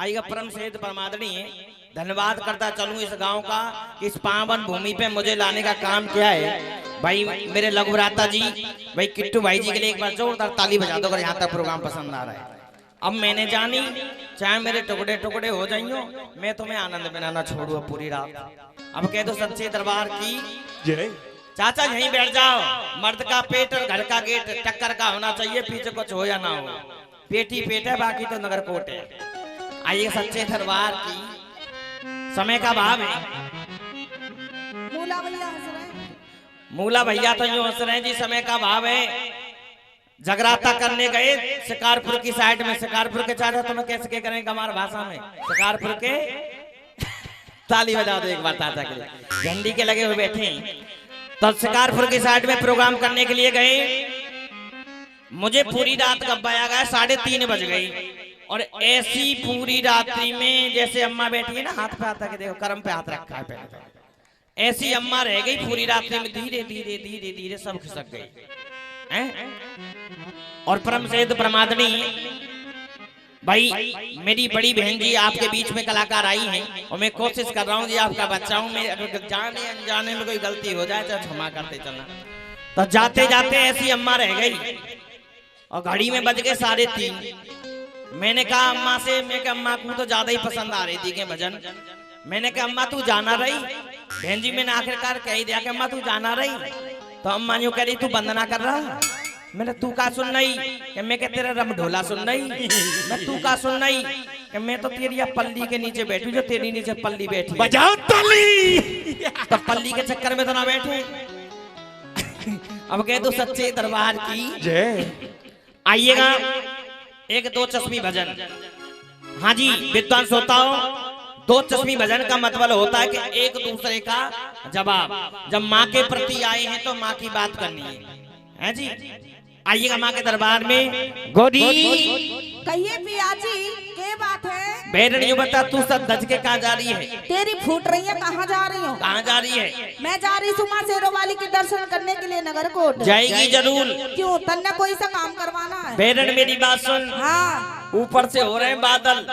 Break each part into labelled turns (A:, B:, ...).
A: आएगा परम सेठ परमादरणीय धन्यवाद करता चलूं इस गांव का कि इस पावन भूमि पे मुझे लाने का काम किया है भाई मेरे लघुराता जी भाई किट्टू भाई जी के लिए एक बार जोरदार ताली बजा दो अगर यहाँ तक प्रोग्राम पसंद आ रहा है। अब मैंने जानी चाहे मेरे टुकड़े टुकड़े हो जाइयो मैं तुम्हें आनंद में ना छोड़ू पूरी रात। अब कह दो सच्चे दरबार की जय। चाचा यहीं बैठ जाओ। मर्द का पेट और घर का गेट टक्कर का होना चाहिए पीछे कुछ हो या ना हो। पेट ही पेट है बाकी तो नगर कोट है। आइए सच्चे दरबार की समय का भाव है। मूला भैया तो यूं हंस रहे हैं जी समय का भाव है। जगराता करने गए शिकारपुर की साइड में। शिकारपुर के चाचा तुम्हें कैसे क्या करेंगे हमारी भाषा में शिकारपुर के ताली बजा दो एक बार चाचा के लिए झंडी के लगे हुए बैठे तो शिकारपुर की साइड में प्रोग्राम करने के लिए गए। मुझे पूरी रात गब्बा आ गया 3:30 बज गई और ऐसी पूरी रात्रि में जैसे अम्मा बैठी है ना हाथ पे हाथ रखे देखो कर्म पे हाथ रखा है पहले ऐसी अम्मा रह गई पूरी रात्रि में धीरे धीरे धीरे धीरे सब खिसक गई हैं? और परम सेठ परमादरणीय भाई मेरी बड़ी बहन जी आपके बीच में कलाकार आई हैं और मैं कोशिश कर रहा हूँ जी आपका बच्चा हूँ मैं अगर जाने अनजाने में कोई गलती हो जाए तो क्षमा करते चलना। तो जाते जाते ऐसी अम्मा रह गई और घड़ी में बज गए 3:30। मैंने कहा अम्मा से मैं कहा अम्मा को तो ज्यादा ही पसंद आ रही थी के भजन। मैंने कहा अम्मा तू जाना रही बहन जी मैंने आखिरकार कह ही दिया कि अम्मा तू जाना रही तो अम्मा यूं कह रही तू वंदना कर रहा। मैंने तू का सुन रही कि मैं तेरा रम ढोला सुन रही मैं तू का सुन रही कि मैं तो तेरी पल्ली के नीचे बैठी जो तेरी नीचे पल्ली बैठी बजाओ ताली तो पल्ली के चक्कर में तो ना बैठे। अब कह दो सच्चे दरबार की जय। आइएगा 1-2 चश्मी भजन। हाँ जी विद्वान श्रोताओं 2 चश्मी भजन का मतलब होता है कि एक दूसरे का जवाब जब माँ के प्रति आए हैं तो माँ की बात करनी है जी। आइएगा माँ के दरबार में। गोदी
B: कहिए पियाजी क्या बात है।
A: बैरन यू बता तू सब दज के कहाँ जा रही है।
B: तेरी फूट रही है कहाँ जा रही हो।
A: कहाँ जा रही है।
B: मैं जा रही हूँ माँ शेरों वाली के दर्शन करने के लिए नगर कोट।
A: जाएगी जरूर।
B: क्यों तन्ने कोई सा काम करवाना है।
A: बैरन मेरी बात सुन।
B: हाँ
A: ऊपर से हो रहे हैं बादल।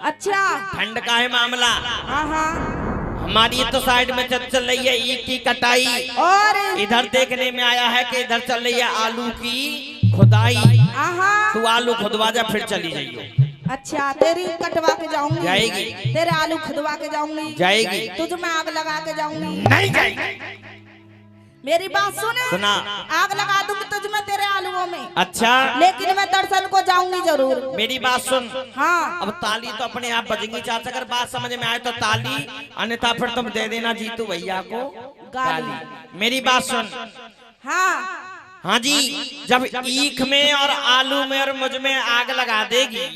B: अच्छा
A: ठंड का है मामला।
B: हाँ हाँ
A: हमारी तो साइड में चल रही है ईख की कटाई
B: और
A: इधर देखने में आया है कि इधर चल रही है आलू की खुदाई। तू आलू खुदवा जा फिर चली जाइयो।
B: अच्छा तेरी कटवा के जाऊंगी।
A: जाएगी।
B: तेरे आलू खुदवा के जाऊंगी।
A: जाएगी।
B: तुझ में आग लगा के जाऊंगी।
A: नहीं जाएगी।
B: मेरी बात सुन।
A: सुना।
B: आग लगा दूंगी तुझ में तेरे आलूओं में।
A: अच्छा
B: लेकिन मैं दर्शन को जाऊंगी जरूर।
A: मेरी बात सुन।
B: हाँ
A: अब ताली तो अपने आप बजेंगी चाचा अगर बात समझ में आए तो ताली अन्यथा फिर तुम दे देना जीतू भैया को गाली। मेरी बात सुन।
B: हाँ
A: हाँ जी जब ईख में और आलू में और मुझ में आग लगा देगी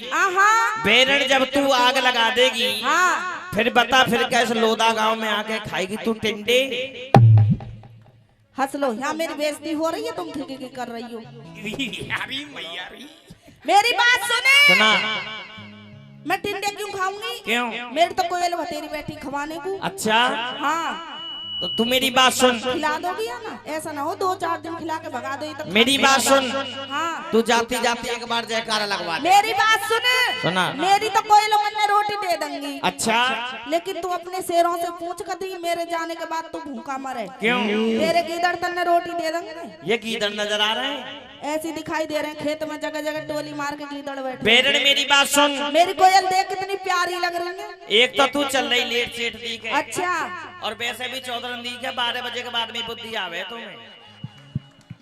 A: बेरन जब तू आग लगा देगी
B: हाँ
A: फिर बता फिर कैसे लोदा गांव में आके खाएगी तू टिंडे।
B: हंस लो यहाँ मेरी बेइज्जती हो रही है तुम ठीक कर रही हो। मेरी बात सुने।
A: सुना।
B: मैं टिंडे क्यों खाऊंगी।
A: क्यों।
B: मेरी तो कोयल बतेरी बैठी खवाने को।
A: अच्छा
B: हाँ
A: तो तू मेरी बात सुन।
B: खिला दोगी या ना ऐसा ना हो 2-4 दिन खिला के भगा दो तब।
A: मेरी बात सुन।
B: हाँ
A: तू जाती जाती एक बार जयकारा लगवा दे।
B: मेरी बात सुने।
A: सुना।
B: मेरी तो कोयल मन रोटी दे दूंगी।
A: अच्छा
B: लेकिन तू अपने शेरों से पूछ कर दी मेरे जाने के बाद तू भूखा मरे।
A: क्यों।
B: तेरे गीदड़ तन्ने रोटी दे देंगे।
A: ये गीदड़ नजर आ रहे हैं
B: ऐसी दिखाई दे रहे हैं खेत में जगह जगह टोली मार के गीदड़ बैठे।
A: बेरन मेरी बात सुन।
B: मेरी कोयल देख कितनी प्यारी लग रही है।
A: एक तो तू चल रही लेट सेट दी के।
B: अच्छा
A: और वैसे भी 14 दी के 12 बजे के बाद में बुद्धि आवे तुम्हें।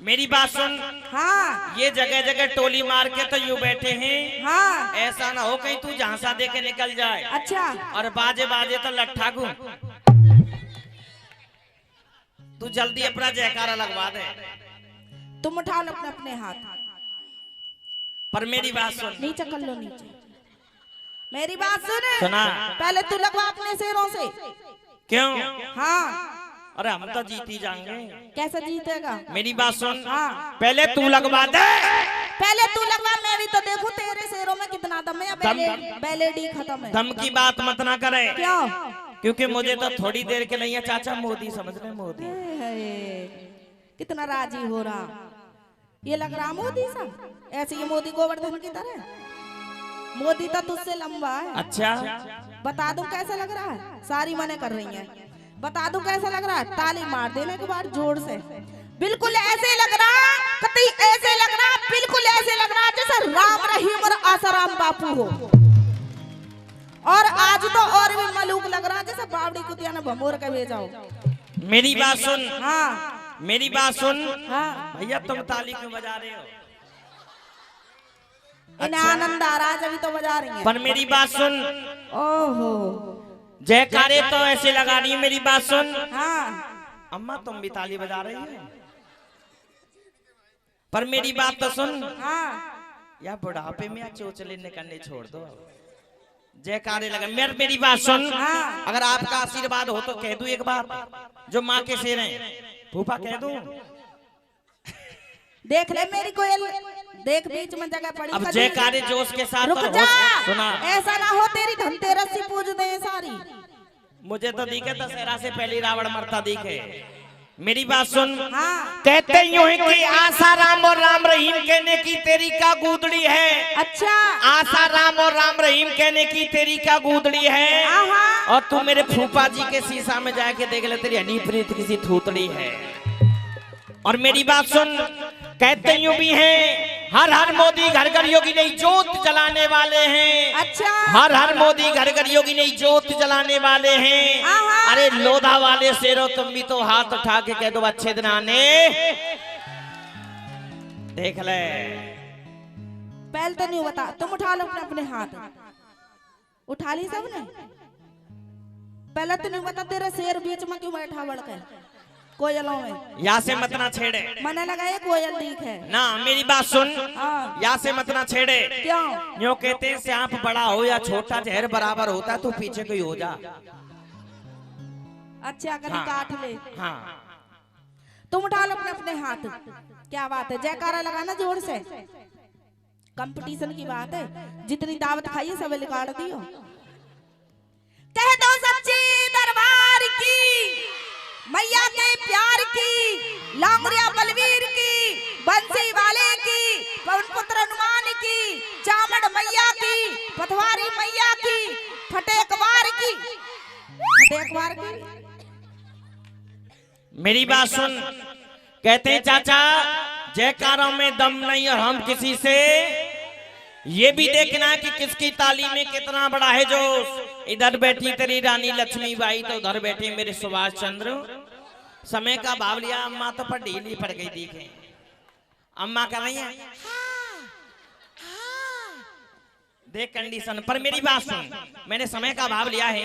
A: मेरी बात सुन।
B: हाँ
A: ये जगह जगह टोली मार के तो यूं बैठे हैं।
B: हाँ
A: ऐसा ना हो कहीं तू झांसा दे के निकल जाए।
B: अच्छा
A: और बाजे बाजे तो लट्ठा को तू जल्दी अपना जयकारा लगवा दे।
B: तुम उठा लो अपने अपने हाथ।
A: पर मेरी बात सुन।
B: नीचे कर लो नीचे। मेरी बात सुन।
A: सुना।
B: पहले तू लगवा अपने शेरों से।
A: क्यों।
B: हाँ
A: अरे हम तो जीती जाएंगे।
B: कैसे जीतेगा।
A: मेरी बात सुन।
B: हाँ
A: पहले तू लगवा दे।
B: पहले तू लगवा मैं भी तो देखूं तेरे शेरों में कितना दम है। बैलेडी खत्म है।
A: दम की बात मत ना करे।
B: क्यों।
A: क्योंकि मुझे तो थोड़ी देर के लिए चाचा मोदी समझ रहे मोदी।
B: कितना राजी हो रहा ये लग रहा मोदी सा। ऐसे ये मोदी गोवर्धन की तरह मोदी तो तुझसे लंबा है।
A: अच्छा
B: बता दूं कैसा लग रहा है? सारी मने कर रही हैं। बता दूं कैसा लग रहा है? ताली मार देने के बाद जोर से। बिल्कुल ऐसे लग रहा, कतई ऐसे लग रहा, बिल्कुल ऐसे लग रहा जैसे राम रहीम और आसाराम बापू हो। और आज तो और भी मलूक लग रहा जैसे बावड़ी कुतिया ने भमोर के भेजा हो।
A: मेरी बात सुन।
B: हाँ
A: मेरी बात सुन।
B: हाँ
A: भैया तुम ताली क्यों बजा रहे हो?
B: इन्हें आनंद आ रहा है जब तो बजा रही हैं।
A: पर मेरी बात सुन।
B: ओहो
A: जयकारे तो ऐसे लगा रही है। मेरी बात सुन।
B: हाँ
A: अम्मा तुम भी ताली बजा रही है। पर मेरी बात तो सुन।
B: हाँ
A: या बुढ़ापे में या चोचले निकलने छोड़ दो। जयकारे लगा। मेरी बात सुन।
B: हाँ।
A: अगर आपका आशीर्वाद हो तो कह दूं एक बार, जो माँ के शेर हैं, फूफा कह दूं।
B: देख ले मेरी कोयल, देख बीच में जगह पड़ी।
A: अब जयकारे जोश के साथ
B: रुक
A: और
B: जा,
A: सुना।
B: ऐसा ना हो तेरी धनतेरस से पूज दे सारी।
A: मुझे तो दिखे दशहरा से पहले रावण मरता दिखे। मेरी बात सुन।
B: हाँ।
A: कहते यूं है कि आशा राम और राम रहीम कहने की तेरी का गूदड़ी है।
B: अच्छा
A: आशा राम और राम रहीम कहने की तेरी का गूदड़ी है। और तू मेरे फूफा जी के शीशा में जाके देख ले, तेरी हनीप्रीत किसी थूतड़ी है। और मेरी बात सुन। कहते यूं भी हैं, हर हर मोदी घर घर योगी नहीं जोत जलाने वाले हैं।
B: अच्छा
A: हर हर मोदी घर घर योगी नहीं जोत जलाने वाले हैं। अरे लोधा वाले शेरों तुम भी तो हाथ उठा के कह दो अच्छे दिन आने। देख ले।
B: पहले तो नहीं बता, तुम उठा लो अपने अपने हाथ। उठा ली सबने? पहले तो नहीं बता तेरे शेर बीच में क्यों बैठा बड़के कोयलों में।
A: यहाँ से मत ना छेड़े।
B: मने लगा ये कोयल ठीक है
A: ना। मेरी बात सुन।
B: हाँ।
A: यहाँ से मत ना छेड़े।
B: क्यों?
A: यूं कहते हैं सांप बड़ा हो या छोटा जहर बराबर होता है, तो पीछे कोई हो जा।
B: अच्छा कभी
A: हाँ।
B: काट ले।
A: हाँ
B: तुम उठा लो अपने अपने हाथ। क्या बात है? जयकारा लगाना जोर से। कंपटीशन की बात है, जितनी दावत खाइए सब निकाल दियो। कह दो सच्चे दरबार की, मैया के प्यार की, लांगरिया बलवीर की, बंसी वाले की, पवन पुत्र हनुमान की, चामड़ मैया की, पथवारी मैया की, फटेकवार की। फटेकवार की।
A: मेरी बात सुन। कहते हैं चाचा जयकारों में दम नहीं और हम किसी से ये भी देखना कि किसकी ताली में कितना बड़ा है जोश। इधर बैठी तेरी रानी लक्ष्मीबाई तो उधर बैठे मेरे सुभाष चंद्र। समय का भाव लिया। अम्मा तो पर ढीली पड़ गई दिखे। अम्मा कर रही है देख कंडीशन। पर मेरी बात सुन, मैंने समय का भाव लिया है।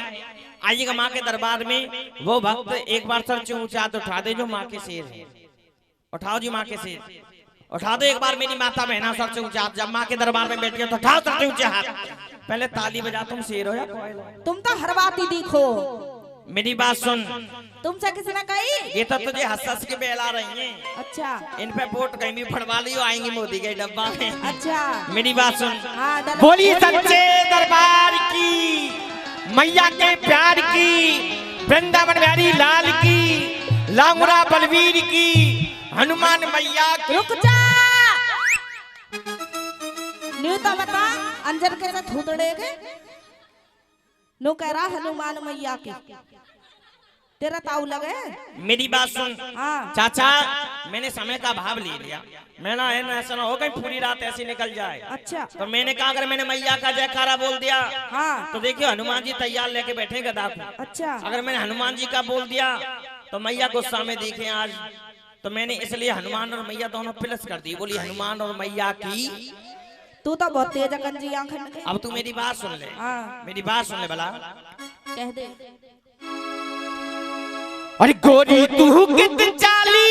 A: आइएगा माँ के दरबार में। वो भक्त एक बार सर ऊंचा उठा दे जो माँ के शेर है। उठाओ जी माँ के शेर उठा दो एक बार। मेरी माता बहना सर से ऊंचा। जब माँ के दरबार में बैठी हो तो उठाओ सर से ऊंचे हाथ। पहले ताली बजा। तुम शेर हो या कोयल हो?
B: तुम तो हर बात ही दिखो।
A: मेरी बात सुन।
B: तुमसे किसी ने कही?
A: ये तो तुझे हंस हंस के बहला रही हैं।
B: अच्छा
A: इन पे वोट कहीं भी फड़वा लियो, आएंगी मोदी के डब्बा में।
B: अच्छा
A: मेरी बात सुन।
B: हाँ,
A: बोली सच्चे दरबार की, मैया के प्यार की, वृंदावन बिहारी लाल की, लांगुरा बलवीर की, हनुमान मैया की।
B: रुक जा। न्यू तो बता अंजर के साथ थूतड़े के नो कह रहा हनुमान मैया की। तेरा ताऊ लगे।
A: मेरी बात सुन।
B: हाँ।
A: चाचा मैंने समय का भाव ले लिया। मैंने है ना ऐसा ना हो गई पूरी रात ऐसी निकल जाए।
B: अच्छा
A: तो मैंने कहा अगर मैंने मैया का जयकारा बोल दिया
B: हाँ।
A: तो देखियो हनुमान जी तैयार लेके बैठे गदा को।
B: अच्छा
A: अगर मैंने हनुमान जी का बोल दिया तो मैया गुस्सा में दिखे आज। तो मैंने इसलिए हनुमान और मैया दोनों प्लस कर दी। बोली हनुमान और मैया की।
B: तू तो बहुत तेज कंजी आंखन के।
A: अब तू मेरी बात सुन ले।
B: हाँ।
A: मेरी बात सुन ले भला।
B: कह दे।
A: अरे गोरी तू कित चाली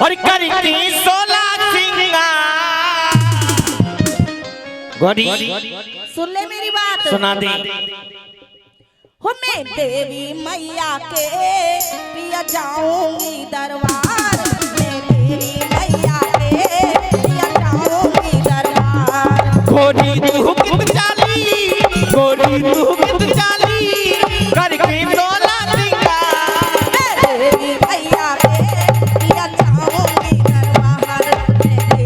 A: और करती 16 सिंगार। गोरी
B: सुन ले मेरी बात।
A: सुना दे।
B: हो मैं देवी मैया के पिया जाऊंगी दरबार। मैं देवी मैया के पिया जाऊंगी दरबार।
A: गोरी तू कित चाली, गोरी तू कित चाली करके 16 सिंगार।
B: मैं देवी मैया के पिया जाऊंगी दरबार। मैं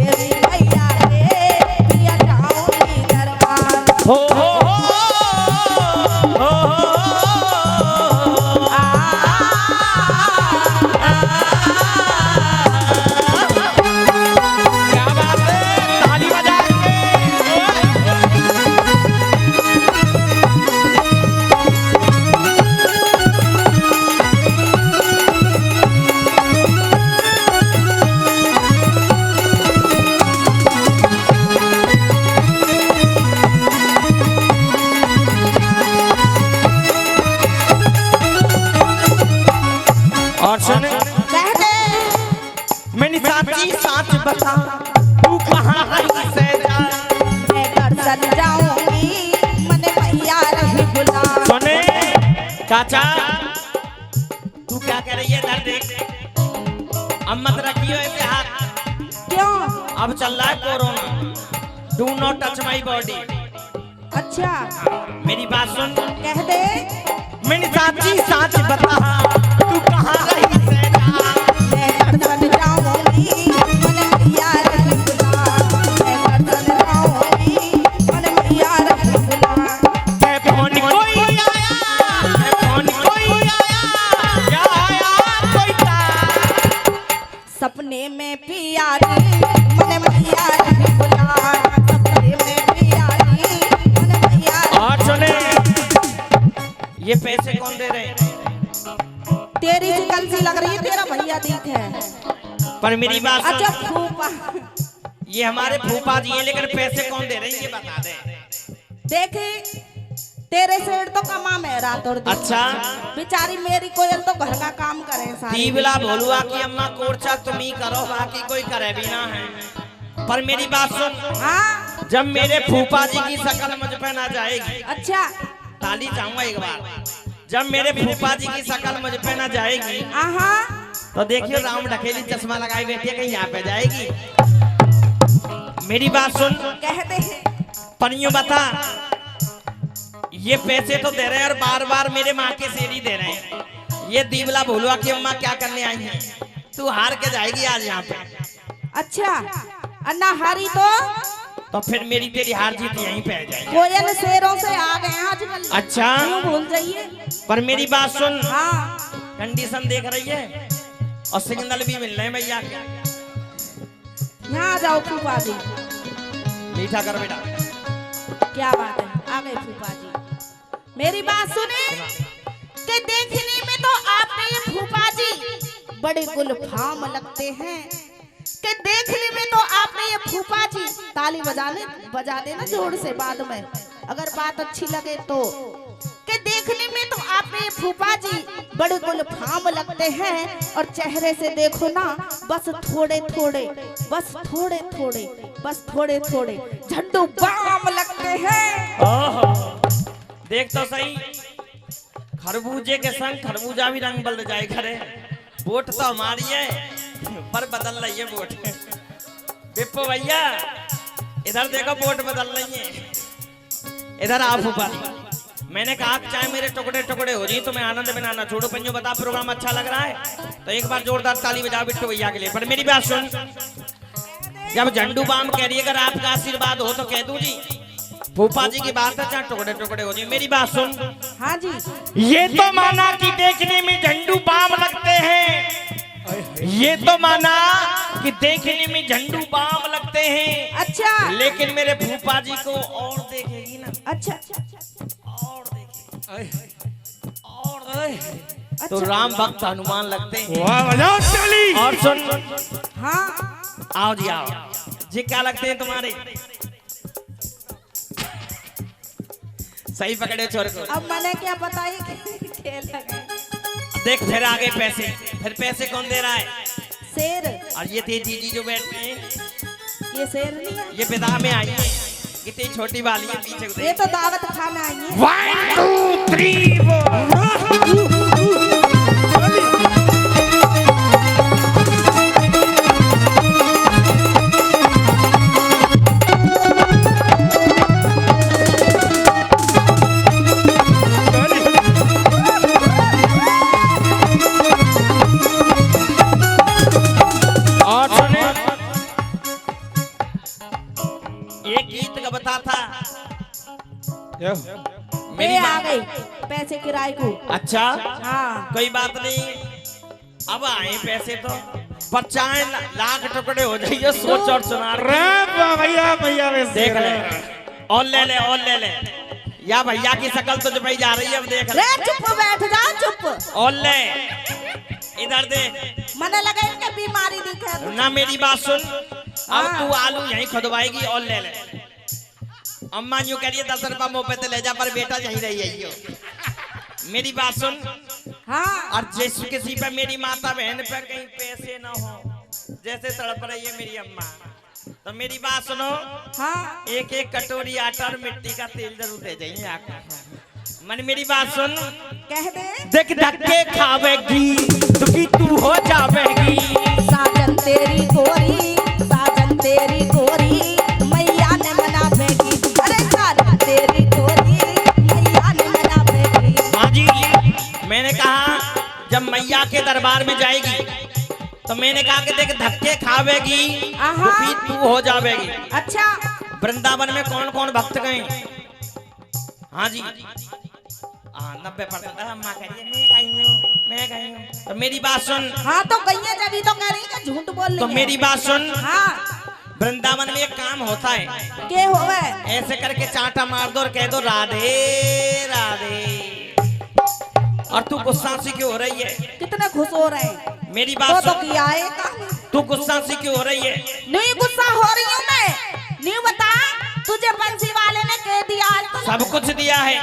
A: चाचा तू क्या कह रही है? इधर देख, अब मत रखियो ऐसे हाथ।
B: क्यों?
A: अब चल रहा है corona, do not touch my body.
B: अच्छा
A: मेरी बात सुन,
B: कह दे।
A: मैंने साची साच बता, तू कहाँ रही सेना?
B: मैं गर्दन जाऊंगी मन मैया रही बुला, मैं गर्दन जाऊंगी मन मैया रही बुला।
A: मैं फोन कोई आया, मैं फोन कोई आया, क्या आया कोई था?
B: सपने में प्यारी मन मैया रही बुला, सपने में प्यारी मन मैया।
A: और सुने, ये पैसे कौन दे रहे हैं?
B: तेरी शिकल सी लग रही है, तेरा भैया दिख है।
A: पर मेरी बात सुन,
B: अच्छा फूफा,
A: ये हमारे फूफा जी हैं, लेकिन पैसे कौन दे रहे हैं ये बता दे।
B: देखे तेरे सेठ तो कमा में रात और दिन।
A: अच्छा
B: बेचारी मेरी कोयल तो घर का काम करे सारी।
A: दीवला भोलुआ की अम्मा कोरचा तुम ही करो, बाकी कोई करे भी ना है। पर मेरी बात सुन,
B: हाँ
A: जब मेरे फूफा जी की शक्ल मुझ पे ना जाएगी,
B: अच्छा
A: ताली चाहूंगा एक बार, जब मेरे फूफा जी की शक्ल मुझ पे ना जाएगी
B: आहा
A: तो देखियो राम ढकेली चश्मा लगाई बैठी है, कहीं यहाँ पे जाएगी। मेरी बात सुन,
B: कह दे।
A: पनियो बता, ये पैसे तो दे रहे हैं और बार बार मेरे माँ के शेरी दे रहे हैं। ये दीवला भोलुआ की अम्मा क्या करने आई है? तू हार के जाएगी आज यहाँ पे।
B: अच्छा अन्ना हारी
A: तो फिर मेरी तेरी हार जीत यहीं पे आ जाएगी।
B: कोयल शेरों से आ गए हैं आजकल।
A: अच्छा
B: क्यों भूल जाइए?
A: पर मेरी बात सुन,
B: हाँ
A: कंडीशन देख रही है और सिग्नल भी मिल रहे हैं भैया के।
B: यहाँ आ जाओ फूफा जी।
A: मीठा कर बेटा।
B: क्या बात है, आ गए फूफा जी। मेरी बात सुने कि देखने में तो आपने ये फूफा जी बड़े गुलफाम लगते हैं, कि देखने में तो आपने ये फूफा जी, ताली बजा देना जोर से बाद में अगर बात अच्छी लगे तो, कि देखने में तो आपने ये फूफा जी बड़े गुलफाम लगते हैं, और चेहरे से देखो ना बस थोड़े थोड़े, बस थोड़े थोड़े, बस थोड़े थोड़े झंडू बाम लगते हैं।
A: ओहो, देख तो सही, खरबूजे के संग खरबूजा भी रंग बदल जाए खरे। वोट तो हमारी है पर बदल रही है वोट। बिप्पो भैया इधर देखो, वोट बदल रही है। इधर आप ऊपर, मैंने कहा चाहे मेरे टुकड़े टुकड़े हो जाए तो मैं आनंद में ना छोड़ो। पंजो बता, प्रोग्राम अच्छा लग रहा है तो एक बार जोरदार ताली बजाओ बिट्टू भैया के लिए। पर मेरी बात सुन, जब झंडू बाम कह रही है, अगर आपका आशीर्वाद हो तो कह दूं जी, फूफा जी की बात है, चाहे टुकड़े टुकड़े हो जाए। मेरी बात सुन,
B: हाँ जी,
A: ये तो माना कि देखने में झंडू बाम लगते हैं, ये तो माना कि देखने में झंडू बाम लगते हैं।
B: अच्छा
A: लेकिन मेरे फूफा जी को और देखेगी ना,
B: अच्छा
A: और देखेगी और
B: अच्छा।
A: तो राम भक्त हनुमान लगते हैं।
C: वाह बजाओ ताली।
A: और सुन,
B: हाँ
A: आओ जी आओ जी, क्या लगते हैं तुम्हारे? सही पकड़े छोर को।
B: अब मैंने क्या बताई खेल लगे।
A: देख फिर आगे पैसे, फिर पैसे कौन दे रहा है?
B: शेर,
A: और ये थी दीदी जो बैठते हैं,
B: ये शेर नहीं है,
A: ये विदा में आई है, कितनी छोटी वाली है, पीछे को
B: ये
A: देख।
B: तो दावत खाना आई है।
A: 1 2 3 और सुने, एक गीत का बता था मेरी
B: ये आ
A: माँ।
B: गई पैसे किराए को।
A: अच्छा
B: हाँ
A: कोई बात नहीं, अब आए पैसे तो, पर चाहे लाख टुकड़े हो जाइए, सोच और सुना
C: भैया भैया
A: देख ले, और ले ले, और ले ले, या भैया की शकल तो जब जा रही है, अब देख ले,
B: रे चुप बैठ जा चुप।
A: और ले, इधर दे
B: मने लगा इनके बीमारी दिखे।
A: ना। मेरी बात सुन, अब तू आलू यहीं खुदवाएगी और ले ले। अम्मा यूं कह रही है 10 रुपया मुंह पे तो ले जा, पर बेटा यहीं रही है। मेरी बात सुन,
B: हाँ
A: और जैसे किसी पे मेरी माता बहन पे कहीं पैसे ना हो, जैसे तड़प रही है मेरी अम्मा, तो मेरी बात सुनो,
B: हाँ
A: एक एक कटोरी आटा और मिट्टी का तेल जरूर दे जाइए आपको। मन मेरी बात सुन,
B: कह दे
A: देख धक्के खावेगी दुखी तू हो जावेगी।
B: साजन तेरी गोरी, साजन तेरी गोरी, मैया ने मनावेगी। अरे साजन तेरी गोरी, मैया ने मनावेगी।
A: हाँ जी, मैंने कहा जब मैया के दरबार में जाएगी तो मैंने कहा कि देख धक्के खावेगी
B: आहा।
A: दुखी तू हो जावेगी।
B: अच्छा
A: वृंदावन में कौन कौन भक्त गए? हाँ जी, 90% अम्मा कह रही है मैं गई हूँ। तो मेरी बात सुन।
B: हाँ तो कहिए जब तो कह रही है झूठ बोल रही
A: तो
B: है।
A: मेरी बात सुन,
B: हाँ
A: वृंदावन में एक काम होता है,
B: के होवे?
A: ऐसे करके चांटा मार दो और कह दो राधे राधे। और तू गुस्सा सी क्यों हो रही है?
B: कितने खुश हो रहे हैं।
A: मेरी बात
B: तो
A: सुन,
B: किया है काम।
A: तू गुस्सा सी क्यों हो रही है?
B: नहीं गुस्सा हो रही हूँ मैं। नहीं बता तुझे बंसी वाले ने कह दिया?
A: सब कुछ दिया है,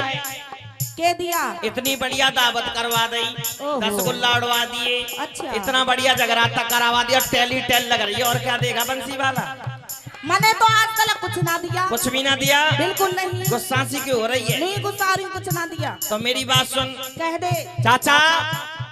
B: के दिया?
A: इतनी बढ़िया दावत करवा दी,
B: ओहो।
A: 10 गुल्ला उड़वा दिए,
B: अच्छा।
A: इतना बढ़िया जगराता करवा दिया, टेली टेल लग रही है। और क्या देगा बंसी वाला?
B: मैंने तो आज तक कुछ ना दिया।
A: कुछ भी ना दिया।
B: बिल्कुल नहीं।
A: गुस्सा सी क्यों हो रही है?
B: नहीं गुस्सा रही, कुछ ना दिया।
A: तो मेरी बात सुन,
B: कह दे।
A: चाचा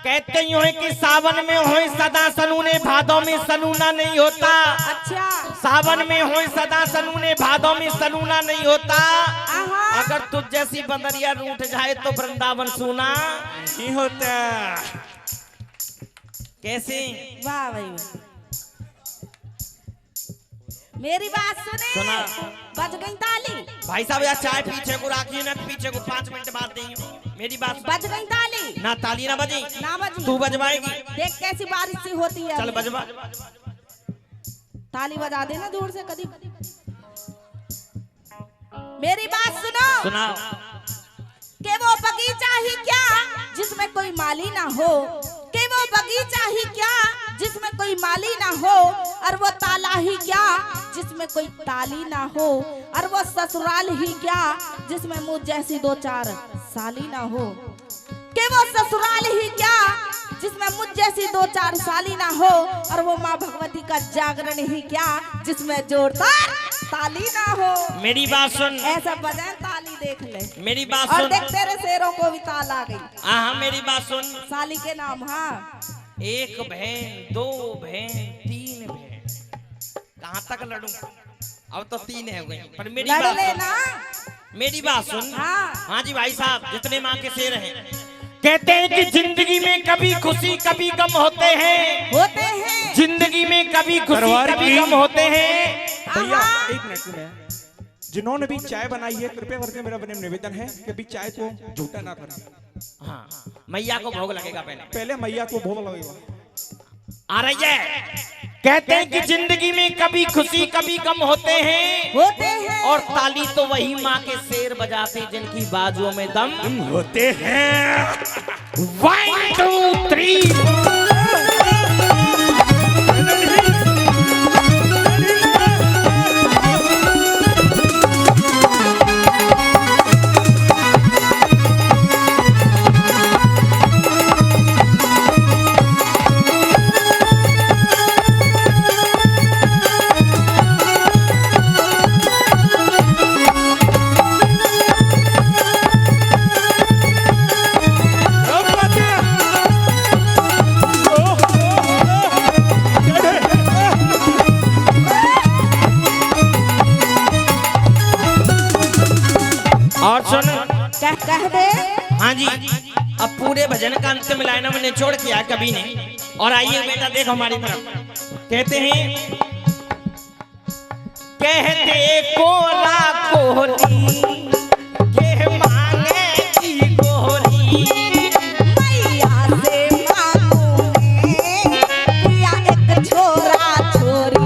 A: कहते ही हो कि सावन में हो सदा सनूने, भादों में सनूना नहीं होता।
B: अच्छा
A: सावन में हो सदा सनूने, भादों में सनूना नहीं होता।
B: आहा।
A: अगर तुझ जैसी बंदरिया रूठ जाए तो वृंदावन सूना नहीं होता। कैसे?
B: वाह भाई वाह। मेरी बात सुने।
A: सुना।
B: बज गई ताली।
A: भाई साहब यार चाय पीछे को रखिए ना, पीछे को 5 मिनट बाद देंगे। मेरी बात सुन।
B: बज गई ताली।
A: ना ताली ना बजी,
B: ना बजी।
A: तू बजवाएगी।
B: देख कैसी बारिश सी होती है।
A: चल बजवा।
B: ताली बजा देना जोर से कभी। मेरी बात सुनो।
A: सुनाओ।
B: के वो बगीचा ही क्या जिसमें कोई माली ना हो, के वो बगीचा ही क्या जिसमें कोई माली ना हो, और वो ताला ही क्या जिसमें कोई ताली ना हो, और वो ससुराल ही क्या जिसमें मुझ जैसी 2-4 साली ना हो, के वो ससुराल ही क्या जिसमें मुझ जैसी 2-4 साली ना हो, और वो माँ भगवती का जागरण ही क्या जिसमें जोरदार ताली ना हो।
A: मेरी बात सुन।
B: ऐसा बजाए ताली देख ले।
A: मेरी बात
B: और
A: सुन।
B: देख तेरे शेरों को भी ताल आ गई।
A: हाँ मेरी बात सुन।
B: साली के नाम। हाँ
A: 1 बहन 2 बहन 3 बहन, कहाँ तक लड़ूं? अब तो 3 है गई। पर मेरी
B: लड़
A: बात
B: लेना।
A: सुन। मेरी बात सुन।
B: हाँ।
A: हाँ जी भाई साहब, जितने माँ के शेर हैं कहते हैं कि जिंदगी में कभी खुशी कभी गम होते हैं,
B: होते हैं।
A: जिंदगी में कभी खुशी
C: दरबार
A: कभी
C: की-
A: गम होते हैं।
C: भैया
B: आहा।
C: 1 मिनट सुने। जिन्होंने भी चाय बनाई है कृपया करके मेरा विनम्र निवेदन है कि भी चाय को झूठा ना करें।
A: हाँ मैया को भोग लगेगा पहले।
C: पहले मैया को भोग लगेगा।
A: आ रही है। कहते हैं कि जिंदगी में कभी खुशी कभी गम होते हैं,
B: होते हैं।
A: और ताली तो वही माँ के शेर बजाते जिनकी बाजुओं में दम
C: होते हैं।
A: 1 2 3। और सुन।
B: कह दे।
A: हाँ जी, अब पूरे भजन का अंतिम लाइन हमने छोड़ किया कभी ने। और आइए बेटा देखो हमारी तरफ। कहते हैं कहते कोला कोहली के मांगे की गोरी,
B: मैया से मांगूंगे पिया एक छोरा छोरी।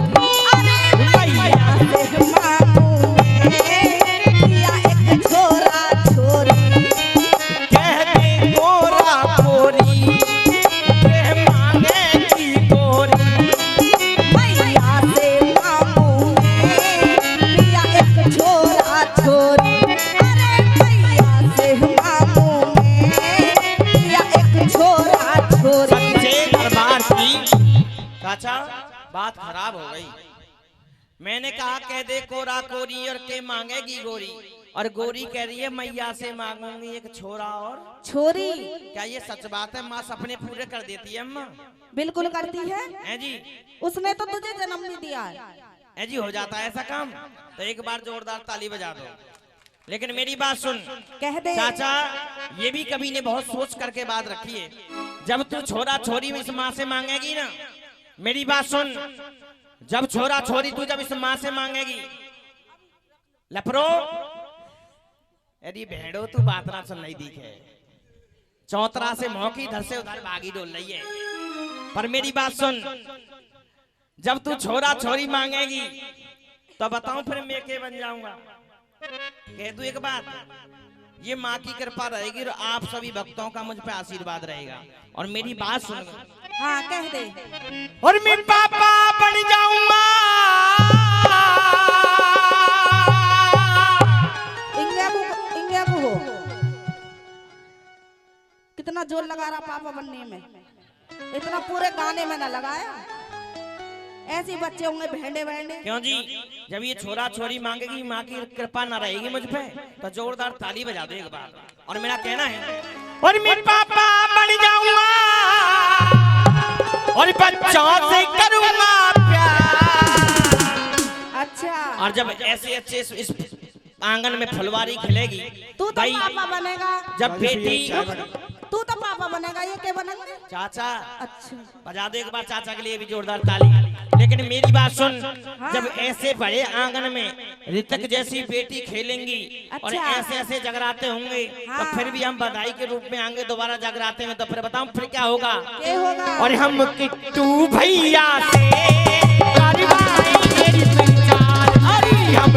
B: अरे मैया से मांगूंगे पिया एक छोरा छोरी।
A: कहते गोरा गोरी के मांगे की गोरी,
B: मैया से मांगूंगे पिया एक छोरा छोरी। अरे मैया से मांगूंगे पिया एक छोरा छोरी।
A: सच्चे दरबार की। चाचा बात खराब हो गई। मैंने कहा कह दे कोरा कोरी और के मांगेगी गोरी, और गोरी कह रही है मैया से मांगूंगी एक छोरा और
B: छोरी।
A: क्या ये सच बात है? माँ सपने पूरे कर देती है अम्मा।
B: बिल्कुल करती है।
A: जी
B: उसने तो तुझे जन्म नहीं दिया है।
A: जी हो जाता है ऐसा काम। तो एक बार जोरदार ताली बजा दो। लेकिन मेरी बात सुन
B: कह दे
A: चाचा, ये भी कभी ने बहुत सोच करके बात रखी है। जब तू छोरा छोरी इस माँ से मांगेगी ना, मेरी बात सुन, जब छोरा छोरी तू जब इस माँ से मांगेगी, लफरो यदि भेड़ो तू बात ना सुन नहीं दिखे, चौतरा से मौकी इधर से उधर भागी डोल रही है। पर मेरी बात सुन, जब तू छोरा छोरी मांगेगी तो बताऊं फिर मैं के बन जाऊंगा। कह दूं एक बात, ये माँ की कृपा रहेगी और आप सभी भक्तों का मुझ पे आशीर्वाद रहेगा। और मेरी बात सुन,
B: हाँ कह दे।
A: और मैं पापा बन जाऊंगा।
B: इंगे को हो। कितना जोर लगा रहा पापा बनने में, इतना पूरे गाने में ना लगाया। ऐसे बच्चे होंगे भेंडे भेंडे।
A: क्यों जी? जब ये छोरा छोरी मांगेगी, माँ की कृपा ना रहेगी मुझ पे, तो जोरदार ताली बजा दो एक बार। और मेरा कहना है, और मैं पापा बन जाऊंगा और बच्चों से करूंगा प्यार।
B: अच्छा।
A: और जब ऐसे अच्छे इस आंगन में फुलवारी खिलेगी,
B: तू तो पापा बनेगा।
A: जब बेटी,
B: तू तो पापा बनेगा, ये क्या बनेगा?
A: चाचा
B: अच्छा
A: बजा दो एक बार चाचा के लिए भी जोरदार ताली। लेकिन मेरी बात सुन,
B: हाँ।
A: जब ऐसे बड़े आंगन में ऋतक जैसी बेटी खेलेंगी, और
B: अच्छा।
A: ऐसे ऐसे जगराते होंगे,
B: हाँ।
A: तो फिर भी हम बधाई के रूप में आएंगे दोबारा जगराते में। तो फिर बताऊं फिर क्या होगा?
B: ये होगा।
A: और हम किट्टू भैया से करवाएंगे रिचार्ज। अरे हम